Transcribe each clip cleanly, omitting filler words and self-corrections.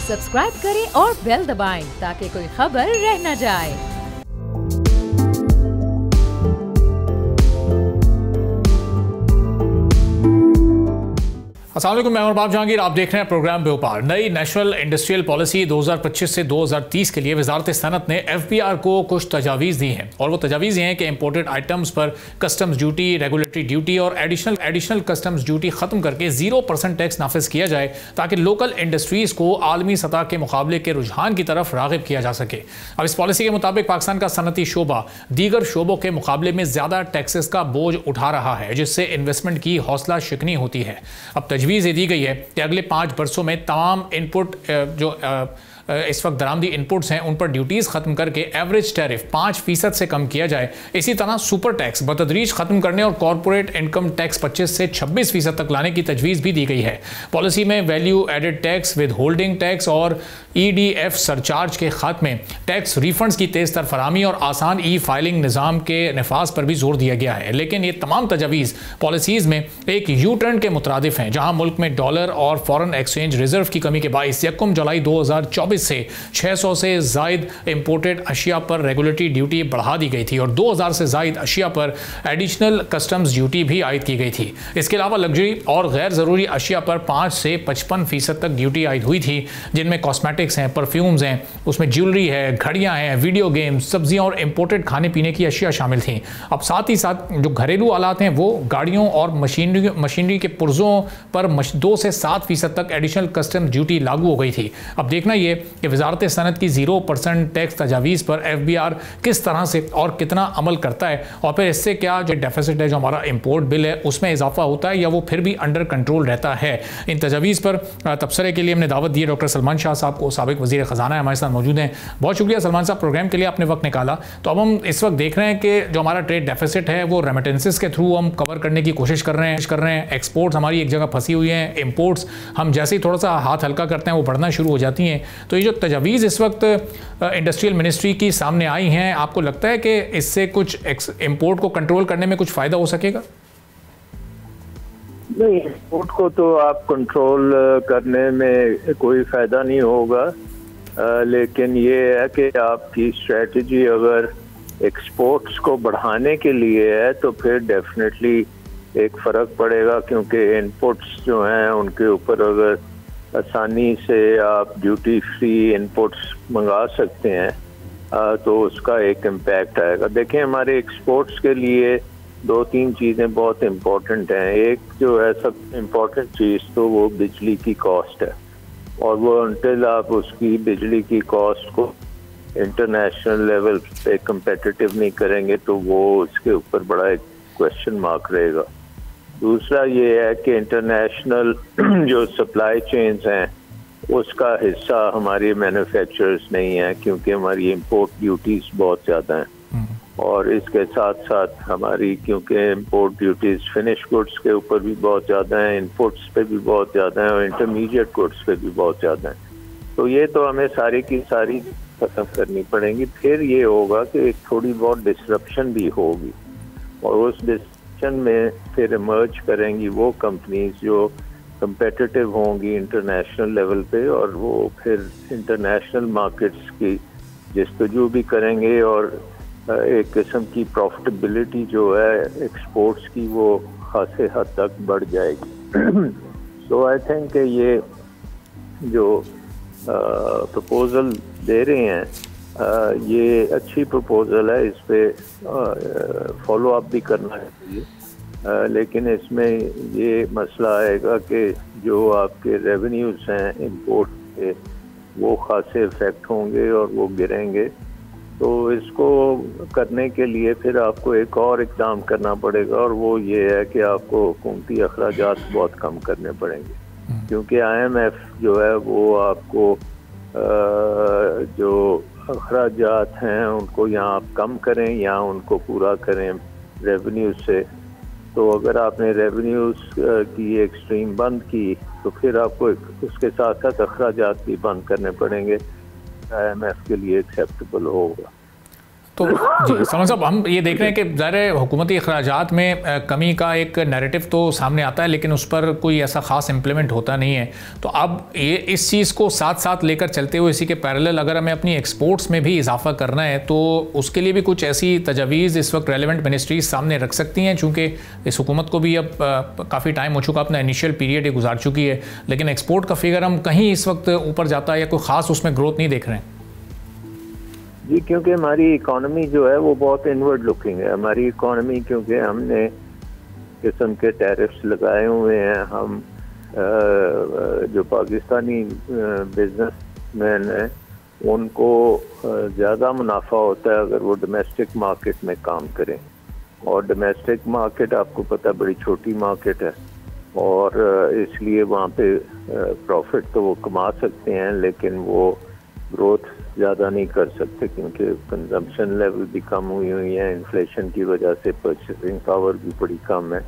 Subscribe करें और bell दबाएं ताकि कोई खबर रह न जाए। अस्सलाम वालेकुम, मैं अमरबाब जहांगीर। आप देख रहे हैं प्रोग्राम व्यापार। नई नेशनल इंडस्ट्रियल पॉलिसी 2025 से 2030 के लिए वजारत सनत ने FBR को कुछ तजावीज़ दी हैं और वो तजावीज़ ये हैं कि इंपोर्टेड आइटम्स पर कस्टम्स ड्यूटी, रेगुलेटरी ड्यूटी और एडिशनल कस्टम्स ड्यूटी ख़त्म करके 0% टैक्स नाफिज किया जाए ताकि लोकल इंडस्ट्रीज़ को आलमी सतह के मुकाबले के रुझान की तरफ राग़िब किया जा सके। अब इस पॉलिसी के मुताबिक पाकिस्तान का सनती शोबा दीगर शोबों के मुकाबले में ज़्यादा टैक्सेस का बोझ उठा रहा है, जिससे इन्वेस्टमेंट की हौसला शिकनी होती है। अब तजवीज़ ये दी गई है कि अगले 5 बरसों में तमाम इनपुट जो इस वक्त दरामदी इनपुट्स हैं उन पर ड्यूटीज़ ख़त्म करके एवरेज टैरिफ 5% से कम किया जाए। इसी तरह सुपर टैक्स बतदरीज ख़त्म करने और कॉरपोरेट इनकम टैक्स 25 से 26% तक लाने की तजवीज़ भी दी गई है। पॉलिसी में value added tax, with holding tax और EDF सरचार्ज के खात्मे, टैक्स रिफंड्स की तेज़ तर फरामी और आसान फाइलिंग निज़ाम के नफाज पर भी जोर दिया गया है। लेकिन ये तमाम तजावीज़ पॉलिसीज़ में एक यू टर्न के मुतरादिफ हैं, जहाँ मुल्क में डॉलर और फॉरेन एक्सचेंज रिजर्व की कमी के बायस 1 जुलाई 2024 से 600 से जायद इंपोर्टेड अशिया पर रेगुलेटरी ड्यूटी बढ़ा दी गई थी और 2000 से जायद अशिया पर एडिशनल कस्टम्स ड्यूटी भी आयद की गई थी। इसके अलावा लग्जरी और गैर ज़रूरी अशिया पर 5 से 55% तक ड्यूटी आयद हुई थी, जिनमें कॉस्मेटिक्स हैं, परफ्यूम्स हैं, उसमें ज्वेलरी है, घड़ियाँ हैं, वीडियो गेम्स, सब्जियाँ और इंपोर्टेड खाने पीने की अशिया शामिल थी। अब साथ ही साथ जो घरेलू आलात हैं वो गाड़ियों और मशीनरी के पुर्जों पर 2 से 7% तक एडिशनल कस्टम्स ड्यूटी लागू हो गई थी। अब देखना ये कि वजारत सनत की 0% टैक्स तजावीज़ पर FBR किस तरह से और कितना अमल करता है, और फिर इससे क्या जो डेफिसिट है, जो हमारा इंपोर्ट बिल है, उसमें इजाफा होता है या वो फिर भी अंडर कंट्रोल रहता है। इन तजावीज़ पर तबसरे के लिए हमने दावत दी है डॉक्टर सलमान शाह साहब को, साबिक वज़ीर ख़जाना है, हमारे साथ मौजूद हैं। बहुत शुक्रिया सलमान साहब, प्रोग्राम के लिए आपने वक्त निकाला। तो अब हम इस वक्त देख रहे हैं कि जो हमारा ट्रेड डेफिसिट है वो रेमिटेंसेस के थ्रू हम कवर करने की कोशिश कर रहे हैं। एक्सपोर्ट्स हमारी एक जगह फंसी हुई हैं, इंपोर्ट्स हम जैसे ही थोड़ा सा हाथ हल्का करते हैं वो बढ़ना शुरू हो जाती हैं। तो ये जो तजावीज़ इस वक्त इंडस्ट्रियल मिनिस्ट्री की सामने आई हैं, आपको लगता है कि इससे कुछ इंपोर्ट को कंट्रोल करने में कुछ फ़ायदा हो सकेगा? नहीं, इंपोर्ट को तो आप कंट्रोल करने में कोई फ़ायदा नहीं होगा, लेकिन ये है कि आपकी स्ट्रेटजी अगर एक्सपोर्ट्स को बढ़ाने के लिए है तो फिर डेफिनेटली एक फ़र्क पड़ेगा, क्योंकि इनपुट्स जो हैं उनके ऊपर अगर आसानी से आप ड्यूटी फ्री इनपुट्स मंगा सकते हैं तो उसका एक इम्पैक्ट आएगा। देखें, हमारे एक्सपोर्ट्स के लिए 2-3 चीज़ें बहुत इम्पोर्टेंट हैं। एक जो है सब इम्पोर्टेंट चीज़ तो वो बिजली की कॉस्ट है, और वो अंटिल आप उसकी बिजली की कॉस्ट को इंटरनेशनल लेवल पे कम्पेटिटिव नहीं करेंगे तो वो उसके ऊपर बड़ा एक क्वेश्चन मार्क रहेगा। दूसरा ये है कि इंटरनेशनल जो सप्लाई चेन्स हैं उसका हिस्सा हमारी मैन्युफैक्चरर्स नहीं है, क्योंकि हमारी इंपोर्ट ड्यूटीज़ बहुत ज़्यादा हैं, और इसके साथ साथ हमारी क्योंकि इंपोर्ट ड्यूटीज़ फिनिश गुड्स के ऊपर भी बहुत ज़्यादा हैं, इनपुट्स पे भी बहुत ज़्यादा हैं और इंटरमीडिएट गुड्स पे भी बहुत ज़्यादा हैं। तो ये तो हमें सारी की सारी खत्म करनी पड़ेंगी। फिर ये होगा कि थोड़ी बहुत डिसरप्शन भी होगी, और उस में फिर इमर्ज करेंगी वो कंपनीज जो कंपेटिटिव होंगी इंटरनेशनल लेवल पे, और वो फिर इंटरनेशनल मार्केट्स की जस्तजू भी करेंगे, और एक किस्म की प्रॉफिटेबिलिटी जो है एक्सपोर्ट्स की वो खासे हद तक बढ़ जाएगी। सो आई थिंक ये जो प्रपोजल दे रहे हैं ये अच्छी प्रपोजल है, इस पे फॉलो अप भी करना चाहिए, लेकिन इसमें ये मसला आएगा कि जो आपके रेवेन्यूज़ हैं इंपोर्ट के वो खासे इफेक्ट होंगे और वो गिरेंगे। तो इसको करने के लिए फिर आपको एक और इक़दाम करना पड़ेगा, और वो ये है कि आपको हुकूमती अखराजात बहुत कम करने पड़ेंगे, क्योंकि IMF जो है वो आपको जो अखराजात हैं उनको यहाँ आप कम करें या उनको पूरा करें रेवेन्यू से। तो अगर आपने रेवेन्यूज की एक स्ट्रीम बंद की तो फिर आपको उसके साथ साथ अखराजात भी बंद करने पड़ेंगे, IMF के लिए एक्सेप्टेबल होगा। तो जी सलमान साहब, हम ये देख रहे हैं कि ज़ाहिर हुकूमती अखराजात में कमी का एक नैरेटिव तो सामने आता है, लेकिन उस पर कोई ऐसा ख़ास इम्प्लीमेंट होता नहीं है। तो अब ये इस चीज़ को साथ साथ लेकर चलते हुए इसी के पैरेलल अगर हमें अपनी एक्सपोर्ट्स में भी इजाफा करना है तो उसके लिए भी कुछ ऐसी तजावीज़ इस वक्त रेलिवेंट मिनिस्ट्रीज सामने रख सकती हैं, चूँकि इस हुकूमत को भी अब काफ़ी टाइम हो चुका, अपना इनिशियल पीरियड ये गुजार चुकी है, लेकिन एक्सपोर्ट का फिगर हम कहीं इस वक्त ऊपर जाता है या कोई ख़ास उसमें ग्रोथ नहीं देख रहे हैं? जी, क्योंकि हमारी इकोनॉमी जो है वो बहुत इनवर्ड लुकिंग है। हमारी इकोनॉमी, क्योंकि हमने किस्म के टैरिफ्स लगाए हुए हैं, हम जो पाकिस्तानी बिजनेसमैन हैं उनको ज़्यादा मुनाफा होता है अगर वो डोमेस्टिक मार्केट में काम करें, और डोमेस्टिक मार्केट आपको पता बड़ी छोटी मार्केट है, और इसलिए वहाँ पे प्रॉफिट तो वो कमा सकते हैं लेकिन वो ग्रोथ ज़्यादा नहीं कर सकते, क्योंकि कंजम्पशन लेवल भी कम हुई है, इन्फ्लेशन की वजह से परचेसिंग पावर भी बड़ी कम है।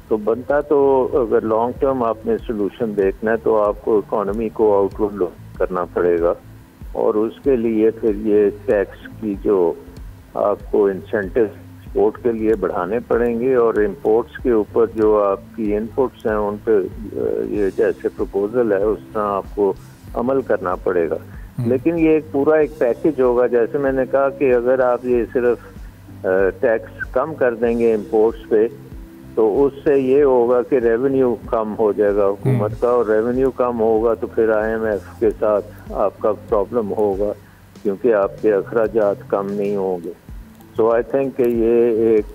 तो बनता तो अगर लॉन्ग टर्म आपने सोल्यूशन देखना है तो आपको इकोनॉमी को आउटवर्ड लुक करना पड़ेगा, और उसके लिए फिर ये टैक्स की जो आपको इंसेंटिव एक्सपोर्ट के लिए बढ़ाने पड़ेंगे, और इंपोर्ट्स के ऊपर जो आपकी इनपुट्स हैं उन पर ये जैसे प्रपोजल है उस तरह आपको अमल करना पड़ेगा। लेकिन ये एक पूरा एक पैकेज होगा। जैसे मैंने कहा कि अगर आप ये सिर्फ टैक्स कम कर देंगे इंपोर्ट्स पे तो उससे ये होगा कि रेवेन्यू कम हो जाएगा हुकूमत का, और रेवेन्यू कम होगा तो फिर IMF के साथ आपका प्रॉब्लम होगा, क्योंकि आपके अखराजात कम नहीं होंगे। सो आई थिंक कि ये एक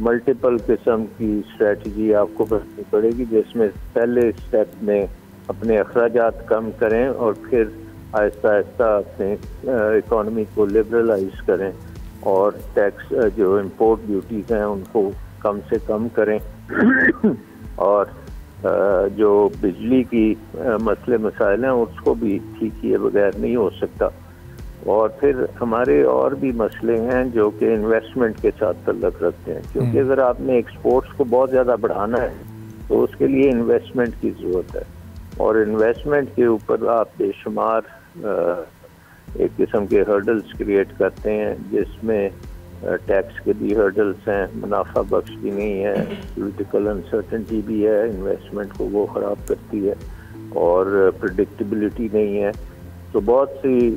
मल्टीपल किस्म की स्ट्रेटजी आपको करनी पड़ेगी, जिसमें पहले स्टेप में अपने अखराजात कम करें और फिर आहिस्ता आहिस्ता अपने इकोनॉमी को लिबरलाइज करें, और टैक्स जो इंपोर्ट ड्यूटीज़ हैं उनको कम से कम करें, और जो बिजली की मसले मसाइल हैं उसको भी ठीक किए बगैर नहीं हो सकता। और फिर हमारे और भी मसले हैं जो कि इन्वेस्टमेंट के साथ तल्लुक़ रखते हैं, क्योंकि अगर आपने एक्सपोर्ट्स को बहुत ज़्यादा बढ़ाना है तो उसके लिए इन्वेस्टमेंट की ज़रूरत है, और इन्वेस्टमेंट के ऊपर आप बेशुमार एक किस्म के हर्डल्स क्रिएट करते हैं, जिसमें टैक्स के भी हर्डल्स हैं, मुनाफा बख्श भी नहीं है, पॉलिटिकल अनसर्टेनिटी भी है, इन्वेस्टमेंट को वो ख़राब करती है, और प्रेडिक्टेबिलिटी नहीं है। तो बहुत सी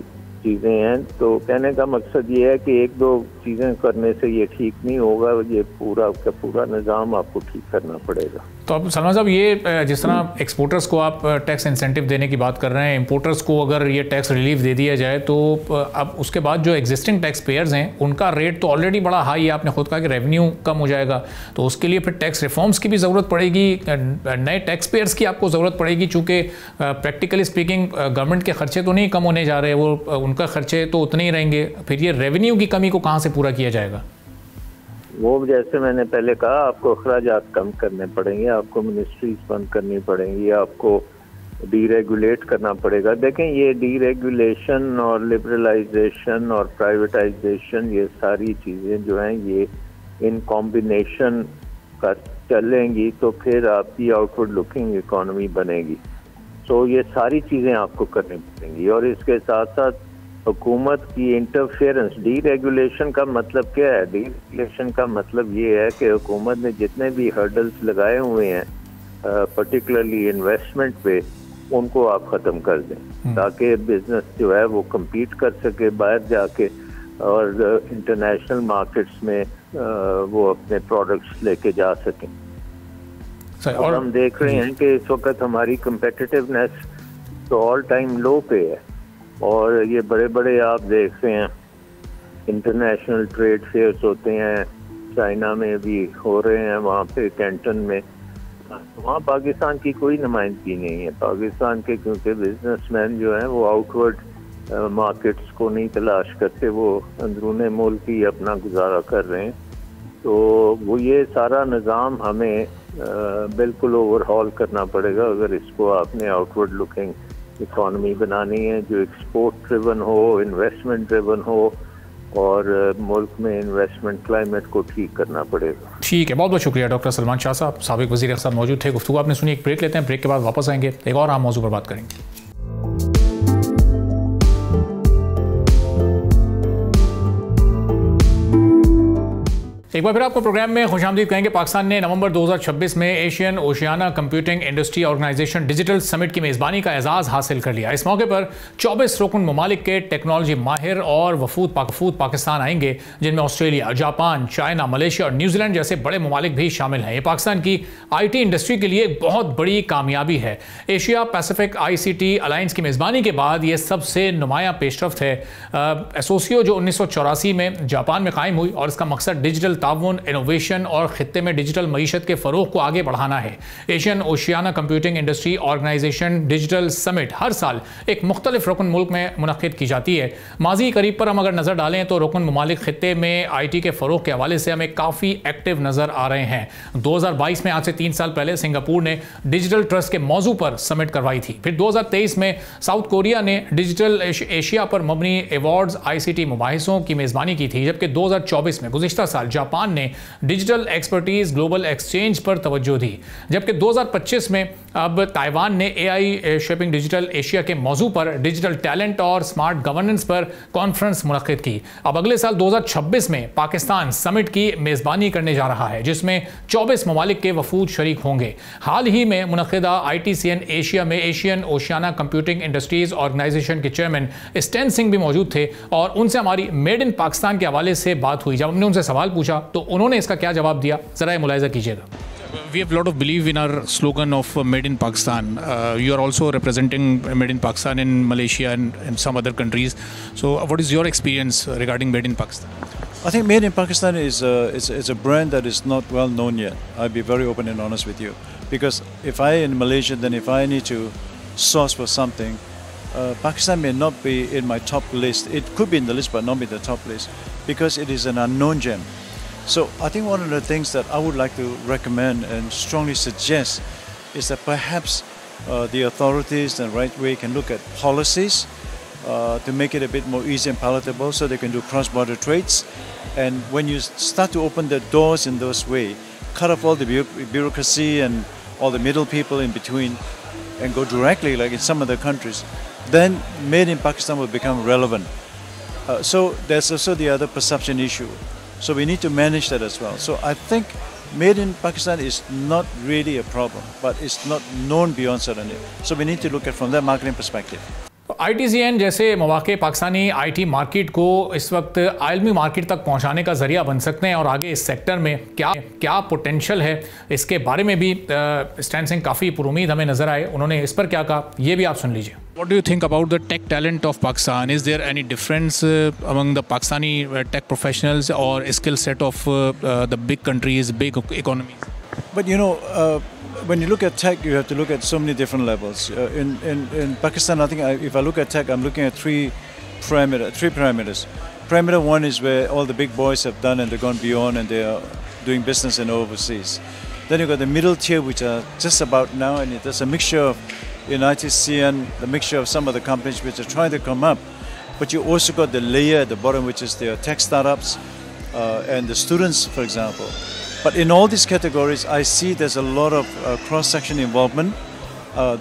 चीज़ें हैं। तो कहने का मकसद ये है कि एक दो चीज़ें करने से ये ठीक नहीं होगा, ये पूरा का पूरा निज़ाम आपको ठीक करना पड़ेगा। तो अब सलमान साहब, ये जिस तरह एक्सपोर्टर्स को आप टैक्स इंसेंटिव देने की बात कर रहे हैं, इंपोर्टर्स को अगर ये टैक्स रिलीफ दे दिया जाए तो अब उसके बाद जो एग्जिस्टिंग टैक्स पेयर्स हैं उनका रेट तो ऑलरेडी बड़ा हाई है, आपने खुद कहा कि रेवेन्यू कम हो जाएगा, तो उसके लिए फिर टैक्स रिफॉर्म्स की भी ज़रूरत पड़ेगी, नए टैक्स पेयर्स की आपको ज़रूरत पड़ेगी, चूँकि प्रैक्टिकली स्पीकिंग गवर्नमेंट के खर्चे तो नहीं कम होने जा रहे, वो उनका खर्चे तो उतने ही रहेंगे, फिर ये रेवेन्यू की कमी को कहाँ से पूरा किया जाएगा? वो जैसे मैंने पहले कहा, आपको अखराजात कम करने पड़ेंगे, आपको मिनिस्ट्रीज बंद करनी पड़ेंगी, आपको डीरेगुलेट करना पड़ेगा। देखें, ये डीरेगुलेशन और लिबरलाइजेशन और प्राइवेटाइजेशन, ये सारी चीज़ें जो हैं ये इन कॉम्बिनेशन का चलेंगी तो फिर आपकी आउटवर्ड लुकिंग इकोनॉमी बनेगी। तो ये सारी चीज़ें आपको करनी पड़ेंगी, और इसके साथ साथ हुकूमत की इंटरफेरेंस। डीरेगुलेशन का मतलब क्या है? डीरेगुलेशन का मतलब ये है कि हुकूमत ने जितने भी हर्डल्स लगाए हुए हैं पर्टिकुलरली इन्वेस्टमेंट पे, उनको आप ख़त्म कर दें, ताकि बिजनेस जो है वो compete कर सके बाहर जाके, और इंटरनेशनल मार्केट्स में वो अपने प्रोडक्ट्स लेके जा सकें। और हम देख रहे हैं कि इस वक्त हमारी competitiveness तो ऑल टाइम लो पे है, और ये बड़े बड़े आप देख रहे हैं इंटरनेशनल ट्रेड फेयर्स होते हैं, चाइना में भी हो रहे हैं, वहाँ पे कैंटन में, वहाँ पाकिस्तान की कोई नुमाइंदगी नहीं है पाकिस्तान के, क्योंकि बिजनेसमैन जो हैं वो आउटवर्ड मार्केट्स को नहीं तलाश करते, वो अंदरूने मुल्क ही अपना गुजारा कर रहे हैं। तो वो ये सारा निज़ाम हमें बिल्कुल ओवरहॉल करना पड़ेगा अगर इसको आपने आउटवर्ड लुकिंग इकॉनमी बनानी है, जो एक्सपोर्ट ड्रिवन हो, इन्वेस्टमेंट ड्रिवन हो, और मुल्क में इन्वेस्टमेंट क्लाइमेट को ठीक करना पड़ेगा। ठीक है, बहुत बहुत शुक्रिया डॉक्टर सलमान शाह साहब, साबिक वज़ीर इक़्तिसाद मौजूद थे। गुफ्तगू आपने सुनी, एक ब्रेक लेते हैं, ब्रेक के बाद वापस आएंगे, एक और अहम मौजू पर बात करेंगे। एक बार फिर आपको प्रोग्राम में खुशामदीद कहेंगे। पाकिस्तान ने नवंबर 2026 में Asian Oceania computing industry organisation digital summit की मेज़बानी का एजाज़ हासिल कर लिया। इस मौके पर 24 रुकन ममालिक के टेक्नोलॉजी माहिर और वफूद पाकिस्तान आएंगे, जिनमें ऑस्ट्रेलिया, जापान, चाइना, मलेशिया और न्यूजीलैंड जैसे बड़े ममालिक भी शामिल हैं। ये पाकिस्तान की IT इंडस्ट्री के लिए एक बहुत बड़ी कामयाबी है। एशिया पैसिफिक ICT अलायंस की मेज़बानी के बाद ये सबसे नुमाया पेशरफ्त है। एसोसियो जो 1984 में जापान में कायम हुई और इसका मकसद डिजिटल ताउन, इनोवेशन और खित्ते में डिजिटल मईशत के फ़रोग को आगे बढ़ाना है। Asian Oceania computing industry organisation digital summit हर साल एक मुख्तलिफ रुकन मुल्क में मुनक़िद की जाती है। माजी करीब पर हम अगर नज़र डालें तो रुकन ममालिक खित्ते में IT के फ़रोग के हवाले से हमें काफ़ी एक्टिव नज़र आ रहे हैं। 2022 में, आज से 3 साल पहले, सिंगापुर ने डिजिटल ट्रस्ट के मौजू पर समिट करवाई थी। फिर 2023 में साउथ कोरिया ने डिजिटल एशिया पर मबनी अवार्ड्स ICT मुबाहिसों की मेज़बानी की थी, जबकि 2024 में गुज़िश्ता साल जापान ने डिजिटल एक्सपर्टीज ग्लोबल एक्सचेंज पर तवज्जो दी, जबकि 2025 में अब ताइवान ने AI शेपिंग डिजिटल एशिया के मौजू पर डिजिटल टैलेंट और स्मार्ट गवर्नेंस पर कॉन्फ्रेंस मुनक़िद की। अब अगले साल 2026 में पाकिस्तान समिट की मेज़बानी करने जा रहा है, जिसमें 24 ममालिक के वफूद शरीक होंगे। हाल ही में मुनक़िदा ITCN एशिया में Asian Oceania computing industries organisation के चेयरमैन स्टैन सिंह भी मौजूद थे और उनसे हमारी मेड इन पाकिस्तान के हवाले से बात हुई। जब हमने उनसे सवाल पूछा तो उन्होंने इसका क्या जवाब दिया, जरा मुलाहिज़ा कीजिएगा। We have a lot of belief in our slogan of Made in Pakistan. You are also representing Made in Pakistan in Malaysia and some other countries. So, what is your experience regarding Made in Pakistan? I think Made in Pakistan is a brand that is not well known yet. I'll be very open and honest with you, because if I in Malaysia, then if I need to source for something, Pakistan may not be in my top list. It could be in the list, but not be the top list, because it is an unknown gem. So I think one of the things that I would like to recommend and strongly suggest is that perhaps the authorities and right way can look at policies to make it a bit more easy and palatable, so they can do cross-border trades. And when you start to open the doors in those way, cut off all the bureaucracy and all the middle people in between, and go directly like in some other countries, then Made in Pakistan will become relevant. So there's also the other perception issue. So we need to manage that as well. So I think Made in Pakistan is not really a problem, but it's not known beyond certain. So we need to look at from that marketing perspective. ITCN जैसे मौके Pakistani IT market को इस वक्त आलमी market तक पहुंचाने का जरिया बन सकते हैं और आगे इस सेक्टर में क्या पोटेंशियल है, इसके बारे में भी स्टैन सिंह काफ़ी पुरुमीद हमें नजर आए। उन्होंने इस पर क्या कहा, ये भी आप सुन लीजिए। What do you think about the tech talent of Pakistan? Is there any difference among the Pakistani tech professionals or skill set of the big countries, big economies? But you know, when you look at tech, you have to look at so many different levels. In Pakistan, I think if I look at tech, I'm looking at three parameters. Parameter one is where all the big boys have done and they've gone beyond and they are doing business in overseas. Then you've got the middle tier, which are just about now, and there's a mixture of in ITCN, the mixture of some of the companies which are trying to come up. But you also got the layer at the bottom, which is the tech startups and the students, for example. But in all these categories, I see there's a lot of cross-section involvement.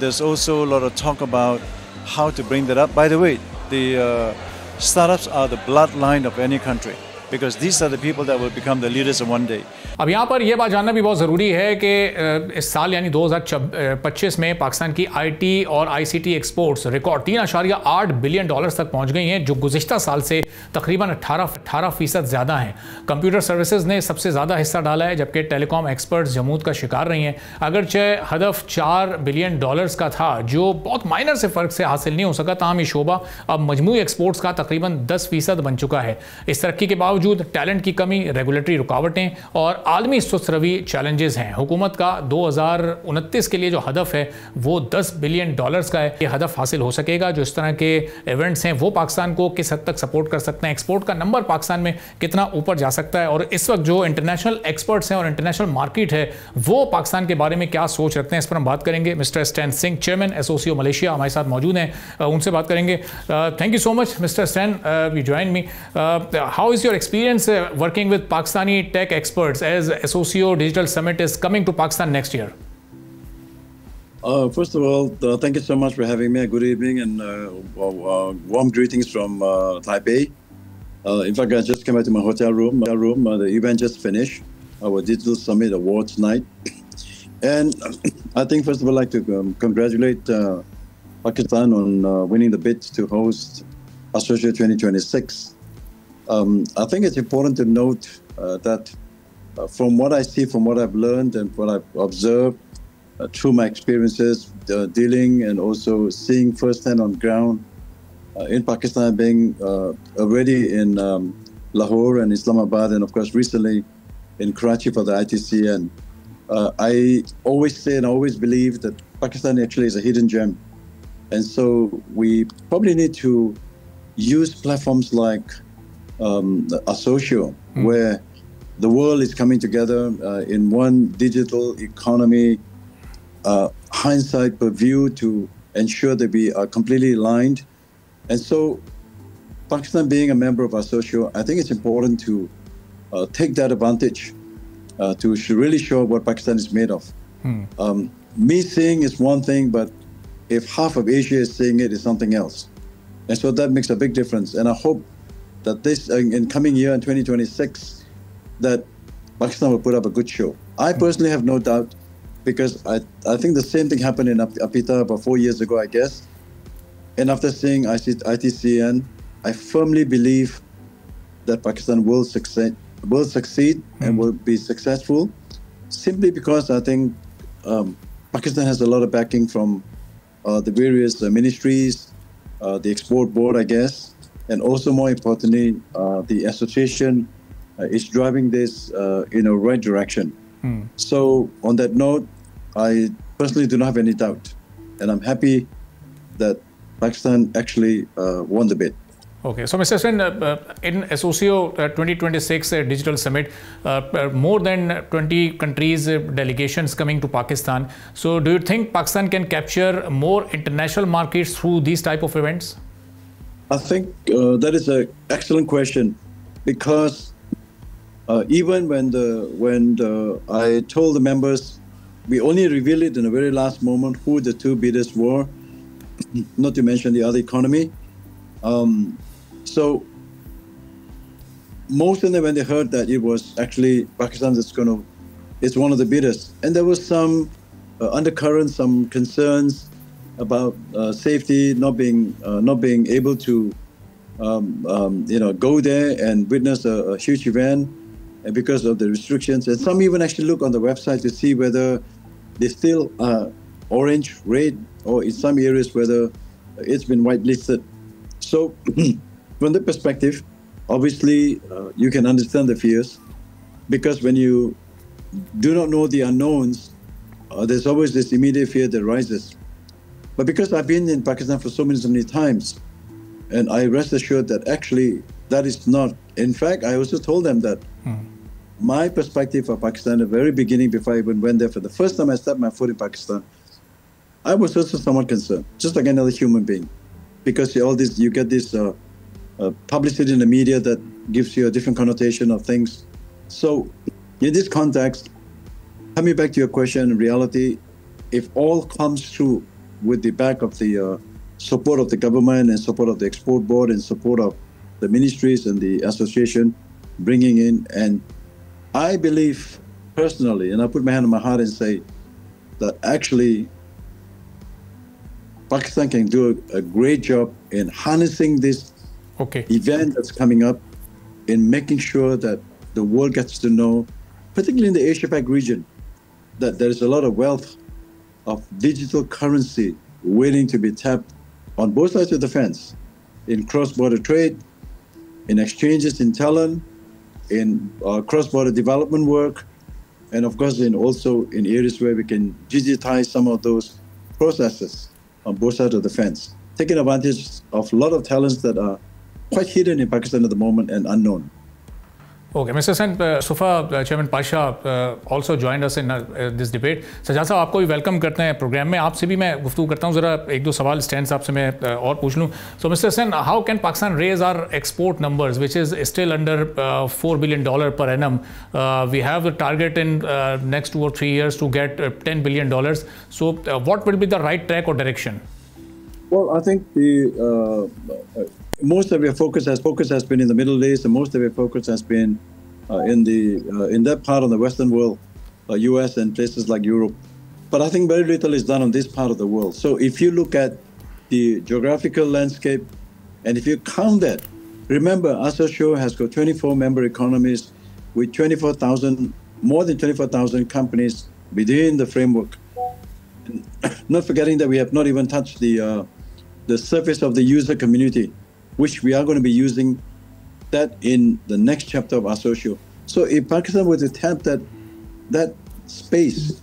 There's also a lot of talk about how to bring that up. By the way, the startups are the bloodline of any country, because these are the people that will become the leaders of one day. अब यहाँ पर यह बात जानना भी बहुत ज़रूरी है कि इस साल यानी 2025 में पाकिस्तान की IT और ICT एक्सपोर्ट्स रिकॉर्ड $3.8 बिलियन तक पहुँच गई हैं, जो गुज़िश्ता साल से तकरीबन 18% ज़्यादा हैं। कंप्यूटर सर्विसेज ने सबसे ज़्यादा हिस्सा डाला है, जबकि टेलीकॉम एक्सपर्ट्स जमूद का शिकार रही हैं। अगरचे हदफ $4 बिलियन का था, जो बहुत माइनर से फ़र्क से हासिल नहीं हो सका, ताहम ये शोबा अब मजमूई एक्सपोर्ट्स का तकरीबन 10% बन चुका है। इस तरक्की के बावजूद टैलेंट की कमी, रेगुलेटरी रुकावटें और आलमी सुस्त-रवी चैलेंजेस हैं। हुकूमत का 2029 के लिए जो हदफ है वो $10 बिलियन का है। ये हदफ हासिल हो सकेगा जो इस तरह के इवेंट्स हैं वो पाकिस्तान को किस हद तक सपोर्ट कर सकते हैं, एक्सपोर्ट का नंबर पाकिस्तान में कितना ऊपर जा सकता है, और इस वक्त जो इंटरनेशनल एक्सपर्ट्स हैं और इंटरनेशनल मार्केट है वो पाकिस्तान के बारे में क्या सोच रखते हैं, इस पर हम बात करेंगे। Mister Stan Singh, chairman ASOCIO Malaysia, हमारे साथ मौजूद हैं, उनसे बात करेंगे। Thank you so much mister Stan, you join me. How is your experience working with Pakistani tech experts as Associo Digital Summit is coming to Pakistan next year? First of all, thank you so much for having me. Good evening and warm greetings from Taipei. In fact, I just came back to my hotel room. The event just finished, our Digital Summit Awards night. And I think, first of all, I'd like to congratulate Pakistan on winning the bid to host Associate 2026. I think it's important to note that from what I see, from what I've learned and what I've observed through my experiences dealing and also seeing firsthand on ground in Pakistan, being already in Lahore and Islamabad, and of course recently in Karachi for the ITCN. I always say and I always believe that Pakistan actually is a hidden gem. And so we probably need to use platforms like Associo, where the world is coming together in one digital economy, hindsight per view, to ensure that we are completely aligned. And so Pakistan being a member of Associo, I think it's important to take that advantage to really show what Pakistan is made of. Me seeing is one thing, but if half of Asia is seeing it, is something else. And so that makes a big difference. And I hope that this, in coming year, in 2026, that Pakistan will put up a good show. I personally have no doubt, because I think the same thing happened in Apita about 4 years ago, I guess. And after seeing ITCN, I firmly believe that Pakistan will succeed and will be successful, simply because I think Pakistan has a lot of backing from the various ministries, the export board, I guess, and also more importantly, the association is driving this in a right direction. So on that note, I personally do not have any doubt, and I'm happy that Pakistan actually won the bid. Okay, so Mr. Sen, in Associo 2026 Digital Summit, more than 20 countries, delegations coming to Pakistan. So do you think Pakistan can capture more international markets through these type of events? I think that is an excellent question, because even when I told the members, we only revealed it in the very last moment who the two bidders were, not to mention the other economy. So most of them, when they heard that it was actually Pakistan it's one of the bidders, and there was some undercurrent, some concerns about safety, not being able to go there and witness a huge event, and because of the restrictions. And some even actually look on the website to see whether they still orange, red, or in some areas whether it's been whitelisted. So from that perspective, obviously you can understand the fears, because when you do not know the unknowns, there's always this immediate fear that rises. But because I've been in Pakistan for so many times, and I rest assured that actually that is not. In fact, I also told them that my perspective of Pakistan at the very beginning, before I even went there for the first time I stepped my foot in Pakistan, I was also somewhat concerned, just like another human being, because you get this publicity in the media that gives you a different connotation of things. So in this context, coming back to your question, in reality, if all comes through with the back of the support of the government and support of the export board and support of the ministries and the association bringing in, and I believe personally, and I put my hand on my heart and say that actually Pakistan can do a great job in harnessing this event that's coming up, in making sure that the world gets to know, particularly in the Asia-Pac region, that there is a lot of wealth of digital currency waiting to be tapped on both sides of the fence, in cross-border trade, in exchanges in talent, in cross-border development work, and of course also in areas where we can digitize some of those processes on both sides of the fence, taking advantage of a lot of talents that are quite hidden in Pakistan at the moment and unknown. Okay, Mr. Sen, SUFA Chairman Pasha also joined us in this debate. Sajjad sahab, आपको भी welcome करते हैं programme में. आपसे भी मैं गुफ्तगू करता हूँ, ज़रा एक दो सवाल स्टैंड साहब से मैं और पूछ लूँ. So Mr. Sen, how can Pakistan raise our export numbers, which is still under $4 billion per annum? We have a target in next 2 or 3 years to get $10 billion. So what will be the right track or direction? Well, I think most of your focus has been in the Middle East, and most of your focus has been in that part of the Western world, US and places like Europe. But I think very little is done on this part of the world. So if you look at the geographical landscape, and if you count that, remember, Associo has got 24 member economies with more than 24,000 companies within the framework. And not forgetting that we have not even touched the surface of the user community, which we are going to be using that in the next chapter of Associo. So if Pakistan were to tap that space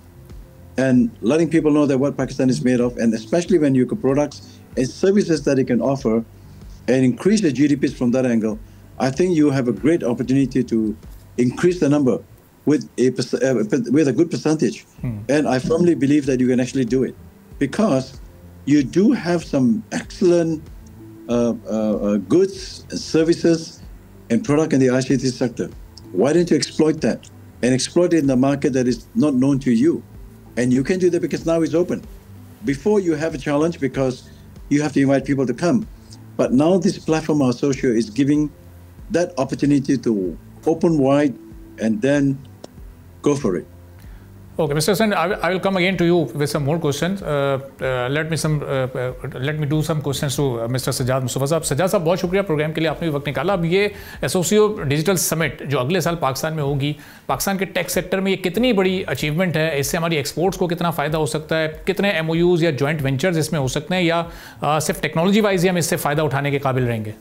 and letting people know that what Pakistan is made of, and especially when you have products and services that it can offer, and increase the GDPs from that angle, I think you have a great opportunity to increase the number with a good percentage. And I firmly believe that you can actually do it, because you do have some excellent goods, services, and product in the ICT sector. Why don't you exploit that and exploit it in the market that is not known to you? And you can do that because now it's open. Before, you have a challenge because you have to invite people to come. But now this platform, Associo, is giving that opportunity to open wide and then go for it. Okay, Mr. Sen, I will come again to you with some more questions. Let me do some questions to Mr. Sajjad Mustafa साहब. सज्जाद साहब, बहुत शुक्रिया programme के लिए, आपने भी वक्त निकाला. अब ये एसोसियो डिजिटल समिट जो अगले साल पाकिस्तान में होगी, पाकिस्तान के टेक सेक्टर में ये कितनी बड़ी अचीवमेंट है? इससे हमारी एक्सपोर्ट्स को कितना फ़ायदा हो सकता है? कितने MOUs या जॉइंट वेंचर्स इसमें हो सकते हैं, या सिर्फ टेक्नोलॉजी वाइज ही हम इससे फ़ायदा उठाने के काबिल रहेंगे?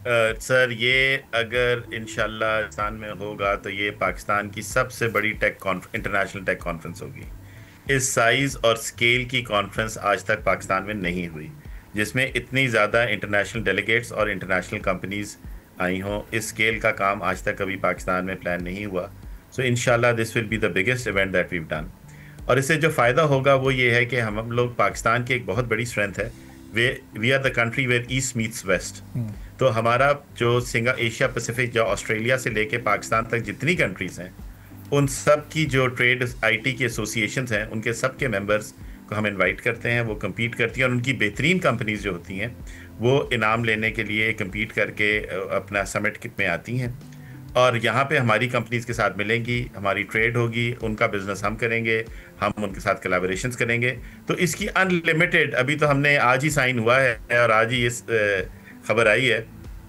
सर, ये अगर इंशाल्लाह पाकिस्तान में होगा तो ये पाकिस्तान की सबसे बड़ी इंटरनेशनल टेक कॉन्फ्रेंस होगी. इस साइज़ और स्केल की कॉन्फ्रेंस आज तक पाकिस्तान में नहीं हुई, जिसमें इतनी ज़्यादा इंटरनेशनल डेलीगेट्स और इंटरनेशनल कंपनीज़ आई हों. इस स्केल का काम आज तक कभी पाकिस्तान में प्लान नहीं हुआ. सो इंशाल्लाह this will be the biggest event that we've done. और इससे जो फ़ायदा होगा वो ये है कि हम लोग, पाकिस्तान की एक बहुत बड़ी स्ट्रेंथ है, we are the country where east meets west. तो हमारा जो एशिया पैसिफिक, जो ऑस्ट्रेलिया से लेके पाकिस्तान तक जितनी कंट्रीज़ हैं, उन सब की जो ट्रेड IT की एसोसिएशंस हैं, उनके सब के मेंबर्स को हम इनवाइट करते हैं. वो compete करती हैं और उनकी बेहतरीन कंपनीज जो होती हैं वो इनाम लेने के लिए compete करके अपना समिट में आती हैं. और यहाँ पे हमारी कंपनीज के साथ मिलेंगी, हमारी ट्रेड होगी, उनका बिजनेस हम करेंगे, हम उनके साथ कोलैबोरेशंस करेंगे. तो इसकी अनलिमिटेड, अभी तो हमने आज ही साइन हुआ है और आज ही इस खबर आई है,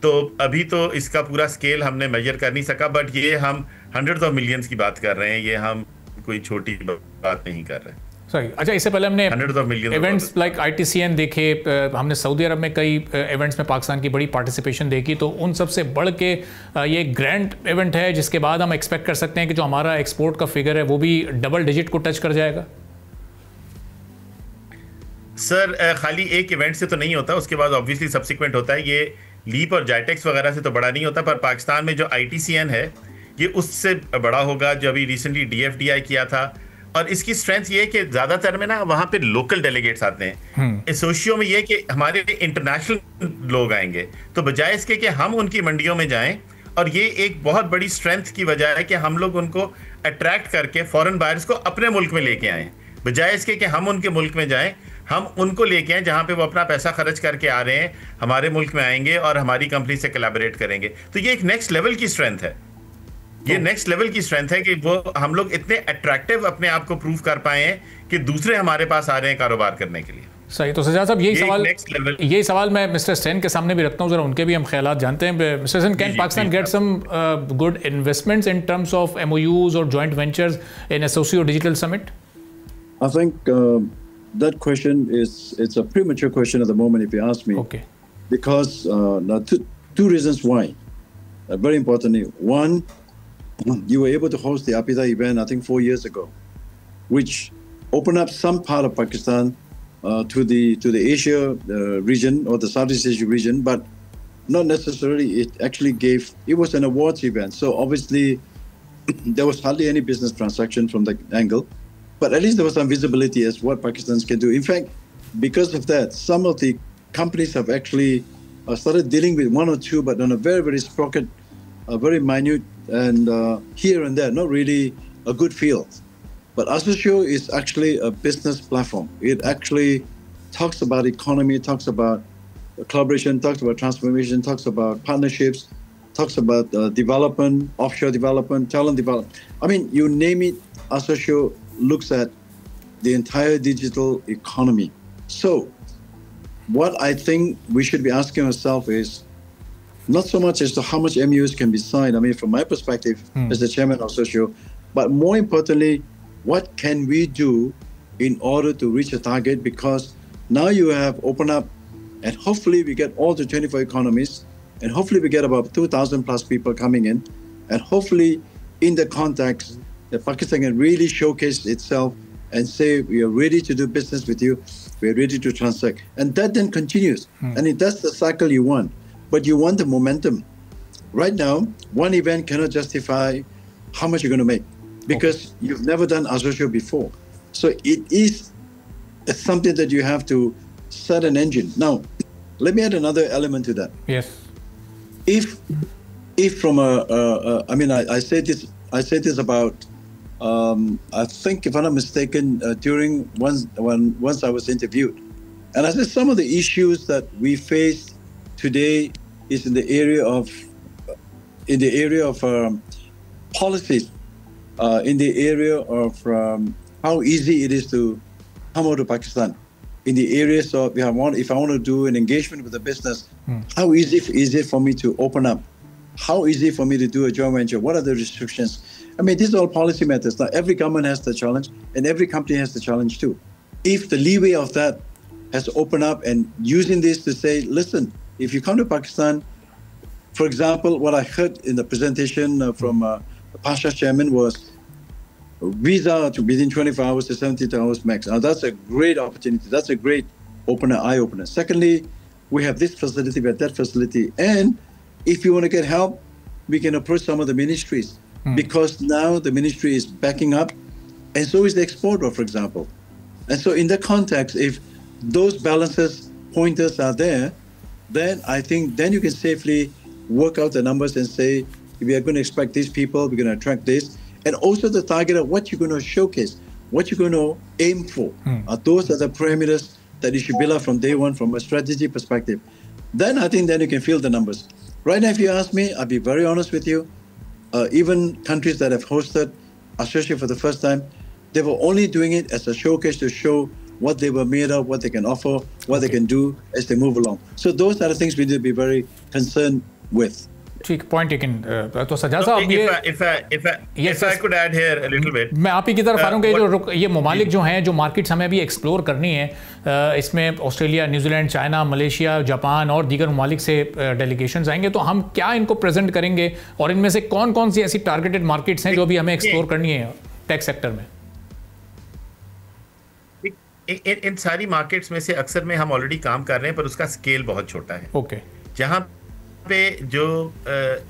तो अभी तो इसका पूरा स्केल हमने मेजर कर नहीं सका. बट ये हम हंड्रेड्स ऑफ मिलियंस की बात कर रहे हैं, ये हम कोई छोटी बात नहीं कर रहे. सही. अच्छा, इससे पहले हमने इवेंट्स लाइक ITCN देखे, हमने सऊदी अरब में कई इवेंट्स में पाकिस्तान की बड़ी पार्टिसिपेशन देखी. तो उन सब से बढ़ के ये ग्रैंड इवेंट है जिसके बाद हम एक्सपेक्ट कर सकते हैं कि जो हमारा एक्सपोर्ट का फिगर है वो भी डबल डिजिट को टच कर जाएगा. सर, खाली एक इवेंट से तो नहीं होता, उसके बाद ऑब्वियसली सब्सिक्वेंट होता है. ये लीप और जाइटेक्स वगैरह से तो बड़ा नहीं होता, पर पाकिस्तान में जो ITCN है ये उससे बड़ा होगा, जो अभी रिसेंटली DFDI किया था. और इसकी स्ट्रेंथ ये है कि ज़्यादातर में ना वहाँ पे लोकल डेलीगेट्स आते हैं. एसोसियो में ये कि हमारे इंटरनेशनल लोग आएंगे, तो बजाय इसके कि हम उनकी मंडियों में जाएं, और ये एक बहुत बड़ी स्ट्रेंथ की वजह है कि हम लोग उनको अट्रैक्ट करके फॉरेन बायर्स को अपने मुल्क में लेके आएँ, बजाय इसके कि हम उनके मुल्क में जाएं, हम उनको लेके आए जहाँ पे वो अपना पैसा खर्च करके आ रहे हैं, हमारे मुल्क में आएंगे और हमारी कंपनी से कोलैबोरेट करेंगे. तो ये एक नेक्स्ट लेवल की स्ट्रेंथ है. ये नेक्स्ट लेवल की स्ट्रेंथ है कि वो हम लोग इतने अट्रैक्टिव अपने आप को प्रूव कर पाए हैं कि दूसरे हमारे पास आ रहे हैं कारोबार करने के लिए. सही. तो सज्जाद साहब, यही सवाल मैं मिस्टर सेन के सामने भी रखता हूँ, जरा उनके भी हम ख्यालात जानते हैं. Mister Sen, can Pakistan get some good investments in terms of MOUs और joint ventures in ASOCIO digital summit? I think that question it's a premature question at the moment, if you ask me. Okay. Because now two reasons why. Very importantly, one, you were able to host the APIDA event, I think 4 years ago, which opened up some part of Pakistan to the Asia region or the Southeast Asia region, but not necessarily. It actually it was an awards event, so obviously there was hardly any business transaction from that angle. But at least there was some visibility as what Pakistanis can do. In fact, because of that, some of the companies have actually started dealing with one or two, but on a very, very sprocket, very minute, and here and there, not really a good field. But Associo is actually a business platform. It actually talks about economy, talks about collaboration, talks about transformation, talks about partnerships, talks about development, offshore development, talent development. I mean, you name it, Associo looks at the entire digital economy. So what I think we should be asking ourselves is not so much as to how much MUs can be signed, I mean, from my perspective as the chairman of Associo, but more importantly, what can we do in order to reach a target? Because now you have opened up, and hopefully we get all the 24 economies, and hopefully we get about 2,000 plus people coming in, and hopefully in the context that Pakistan can really showcase itself and say, we are ready to do business with you, we are ready to transact. And that then continues. And that's the cycle you want. But you want the momentum. Right now, one event cannot justify how much you're going to make because you've never done Associo before. So it is something that you have to set an engine. Now, let me add another element to that. Yes. If from I mean, I say this about, I think if I'm not mistaken, during once I was interviewed, and I said some of the issues that we face today is in the area of policies, in the area of how easy it is to come out to Pakistan, in the areas of if I want to do an engagement with a business, how easy is it for me to open up? How easy for me to do a joint venture? What are the restrictions? I mean, these are all policy matters. Now, every government has the challenge, and every company has the challenge too. If the leeway of that has to open up and using this to say, listen, if you come to Pakistan, for example, what I heard in the presentation from Pasha chairman was visa to within 24 hours to 72 hours max. Now, that's a great opportunity. That's a great eye-opener. Secondly, we have this facility, we have that facility. And if you want to get help, we can approach some of the ministries because now the ministry is backing up and so is the exporter, for example. And so in that context, if those balances, pointers are there, then I think then you can safely work out the numbers and say, we are going to expect these people, we're going to attract this. And also the target of what you're going to showcase, what you're going to aim for. Those are the parameters that you should build up from day one from a strategy perspective. Then I think then you can feel the numbers. Right now, if you ask me, I'll be very honest with you. Even countries that have hosted Associo for the first time, they were only doing it as a showcase to show what they were made of, what they can offer, what they can do as they move along. So those are the things we need to be very concerned with. ठीक point taken तो सज्जाद साहब ये if I could add here a little bit, मैं आप ही की तरफ आ रहा हूँ कि जो ये ममालिक जो हैं जो मार्केट्स हमें अभी एक्सप्लोर करनी है, इसमें Australia, New Zealand, China, Malaysia, Japan और दीगर ममालिक से डेलीगेशंस आएंगे, तो हम क्या इनको प्रेजेंट करेंगे और इनमें से कौन कौन सी ऐसी टारगेटेड मार्केट्स हैं जो भी हमें एक्सप्लोर करनी है टेक सेक्टर में? इन सारी मार्केट्स में से अक्सर में हम ऑलरेडी काम कर रहे हैं, पर उसका स्केल बहुत छोटा है. ओके. जहाँ पे जो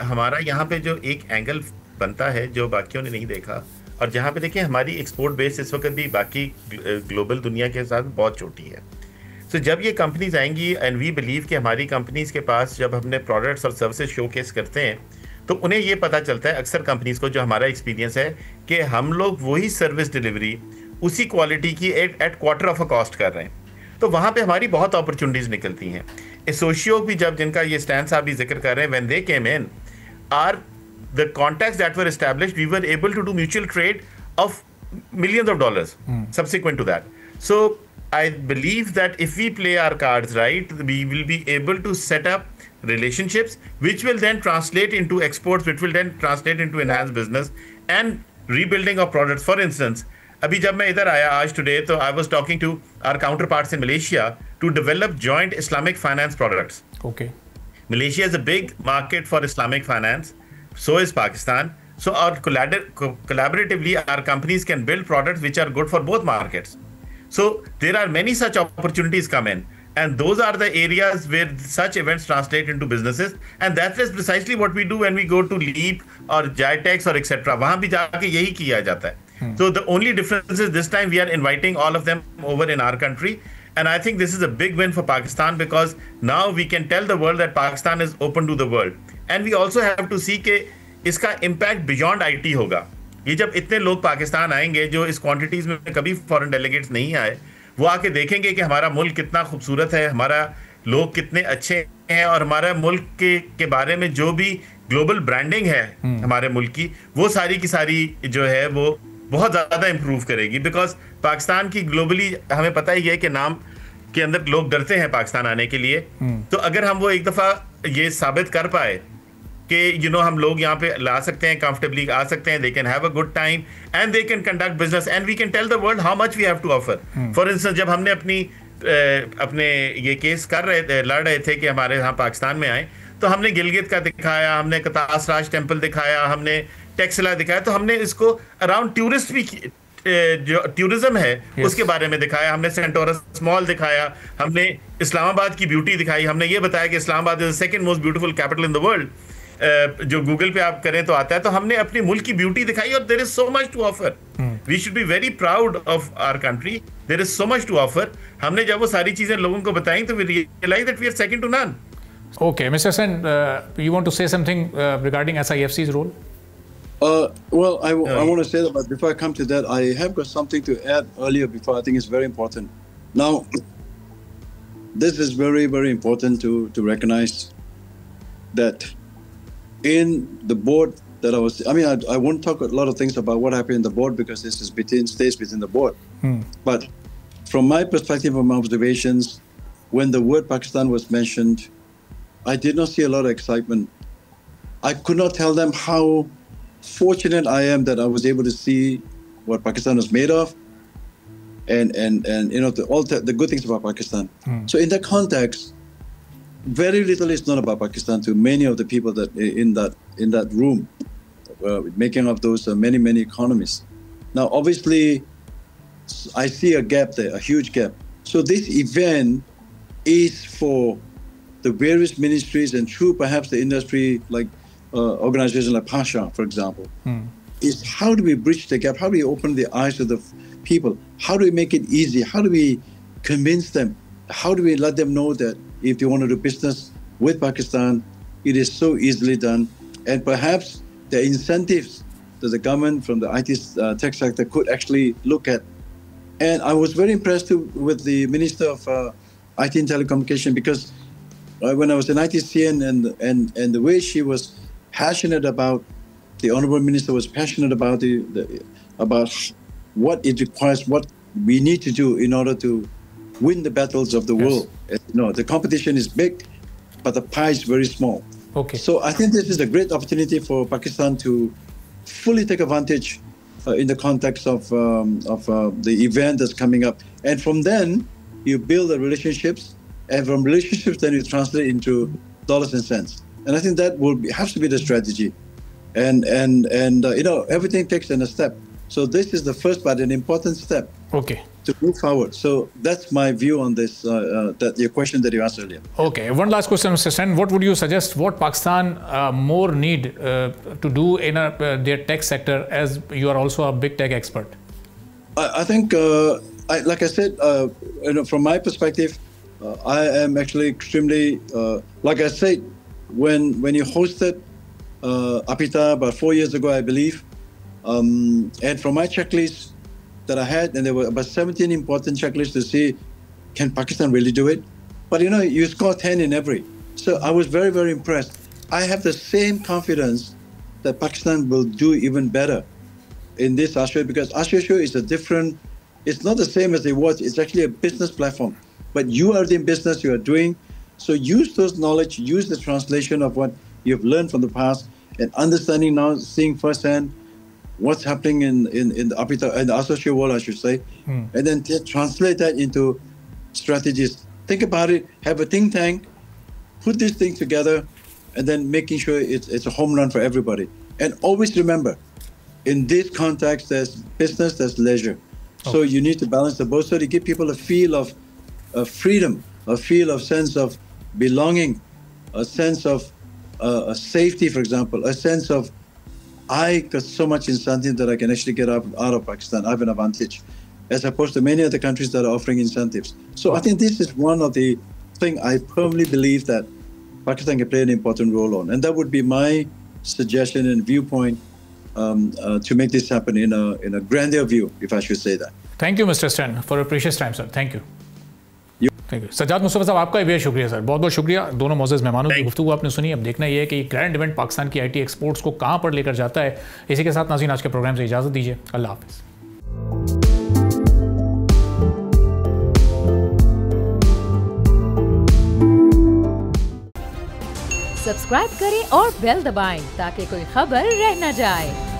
हमारा यहाँ पे जो एक एंगल बनता है जो बाकियों ने नहीं देखा, और जहाँ पे देखिए हमारी एक्सपोर्ट बेस इस वक्त भी बाकी ग्लोबल दुनिया के साथ बहुत छोटी है. तो जब ये कंपनीज आएंगी एंड वी बिलीव कि हमारी कंपनीज के पास जब हमने प्रोडक्ट्स और सर्विसेज शोकेस करते हैं तो उन्हें ये पता चलता है अक्सर कंपनीज को, जो हमारा एक्सपीरियंस है, कि हम लोग वही सर्विस डिलीवरी उसी क्वालिटी की at quarter of a cost कर रहे हैं. तो वहाँ पे हमारी बहुत अपॉर्चुनिटीज निकलती हैं. एसोशियो भी जब जिनका ये स्टैंड साहब भी जिक्र कर रहे हैं, when they came in, are the contacts that were established, we were able to do mutual trade of millions of dollars subsequent to that. So I believe that if we play our cards right, we will be able to set up relationships which will then translate into exports, which will then translate into enhanced business and rebuilding of products. For instance, अभी जब मैं इधर आया आज today, तो I was talking to our counterparts in Malaysia to develop joint Islamic finance products. Okay. Malaysia is a big market for Islamic finance. So is Pakistan. So our collaboratively, our companies can build products which are good for both markets. So there are many such opportunities come in. And those are the areas where such events translate into businesses. And that is precisely what we do when we go to Leap or Jitex or etc. वहाँ भी जाके यही किया जाता है. So the only difference is this time we are inviting all of them over in our country. And I think this is a big win for Pakistan because now we can tell the world that Pakistan is open to the world. And we also have to see कि इसका impact beyond IT होगा. ये जब इतने लोग पाकिस्तान आएंगे जो इस क्वांटिटीज में कभी फॉरेन डेलीगेट्स नहीं आए, वो आके देखेंगे कि हमारा मुल्क कितना खूबसूरत है, हमारा लोग कितने अच्छे हैं, और हमारा मुल्क के बारे में जो भी ग्लोबल ब्रांडिंग है हमारे मुल्क की, वो सारी की सारी जो है वो बहुत ज़्यादा इम्प्रूव करेगी। बिकॉज पाकिस्तान की ग्लोबली हमें पता ही है कि नाम के अंदर लोग डरते हैं पाकिस्तान आने के लिए। तो अगर हम वो एक दफ़ा ये साबित कर पाए कि हम लोग यहाँ पे ला सकते हैं, कंफर्टेबली आ सकते हैं, they can have a good time and they can conduct business and we can tell the world how much we have to offer. For instance, जब हमने अपने ये केस लड़ रहे थे कि हमारे यहाँ पाकिस्तान में आए, तो हमने गिलगित का दिखाया, हमने कतास राज टेम्पल दिखाया, हमने टेक्सला दिखाया, तो हमने इसको अराउंड टूरिस्ट भी जो टूरिज्म है उसके बारे में दिखाया, हमने सेंटोरस मॉल दिखाया, हमने इस्लामाबाद की ब्यूटी दिखाई, हमने ये बताया कि Islamabad is the second most beautiful capital in the world, जो गूगल पे आप करें तो आता है। तो हमने अपने मुल्क की ब्यूटी दिखाई, और there is so much to offer. We should be very proud of our country, there is so much to offer. हमने जब वो सारी चीजें लोगों को बताई तो we realise that we are second to none. Okay, Mr. Sen, you want to say something regarding SIFC's role? Well, I want to say that, but before I come to that, I have got something to add earlier before. I think it's very important. Now, this is very, very important to recognize that in the board that I won't talk a lot of things about what happened in the board because this is stays within the board. But from my perspective, from my observations, when the word Pakistan was mentioned, I did not see a lot of excitement. I could not tell them how fortunate I am that I was able to see what Pakistan was made of, and all the good things about Pakistan. So in that context, very little is known about Pakistan to many of the people that in that room, making up those many economies. Now, obviously, I see a gap there, a huge gap. So this event is for the various ministries and through perhaps the industry, like organizations like Pasha, for example, is how do we bridge the gap? How do we open the eyes of the people? How do we make it easy? How do we convince them? How do we let them know that if they want to do business with Pakistan, it is so easily done? And perhaps the incentives that the government from the IT tech sector could actually look at. And I was very impressed with the Minister of IT and Telecommunication, because when I was in ITCN and the way she was passionate about, the Honorable Minister was passionate about about what it requires, what we need to do in order to win the battles of the world. The competition is big, but the pie is very small. Okay. So I think this is a great opportunity for Pakistan to fully take advantage in the context of the event that's coming up. And from then, you build the relationships, and from relationships, then you translate into dollars and cents. And I think that has to be the strategy. And everything takes in a step. So this is the first but an important step. Okay. To move forward. So that's my view on this, your question that you asked earlier. Okay. One last question, Mr. Sen. What would you suggest, what Pakistan more need to do in their tech sector, as you are also a big tech expert? I think, like I said, from my perspective, I am actually extremely, like I said, when you hosted Apita about 4 years ago, I believe, and from my checklist that I had, and there were about 17 important checklists to see, can Pakistan really do it? But you score 10 in every. So I was very, very impressed. I have the same confidence that Pakistan will do even better in this Asia, because Asia Show is it's not the same as it was. It's actually a business platform. But you are in business, you are doing. So use those knowledge, use the translation of what you've learned from the past, and understanding now, seeing firsthand what's happening in the Apita, in the associate world, I should say, and then translate that into strategies. Think about it, have a think tank, put these things together, and then making sure it's a home run for everybody. And always remember, in this context, there's business, there's leisure. Okay. So you need to balance the both, so to give people a feel of freedom, a feel of sense of belonging, a sense of safety, for example, a sense of, I got so much incentive that I can actually get out of Pakistan. I have an advantage, as opposed to many other countries that are offering incentives. So I think this is one of the things I firmly believe that Pakistan can play an important role on. And that would be my suggestion and viewpoint to make this happen in a grander view, if I should say that. Thank you, Mr. Sen, for your precious time, sir. Thank you. Thank you Sajjad Mustafa साहब, आपका भी शुक्रिया sir, बहुत बहुत शुक्रिया। दोनों मोअज़्ज़ज़ मेहमानों की गुफ्तगू आपने सुनी। अब देखना यह है कि ग्रैंड इवेंट पाकिस्तान की IT एक्सपोर्ट्स को कहाँ पर लेकर जाता है। इसी के साथ नाज़रीन आज के प्रोग्राम से इजाज़त दीजिए। अल्लाह हाफ़िज़। सब्सक्राइब करें और बेल दबाएं ताकि कोई खबर रह न जाए।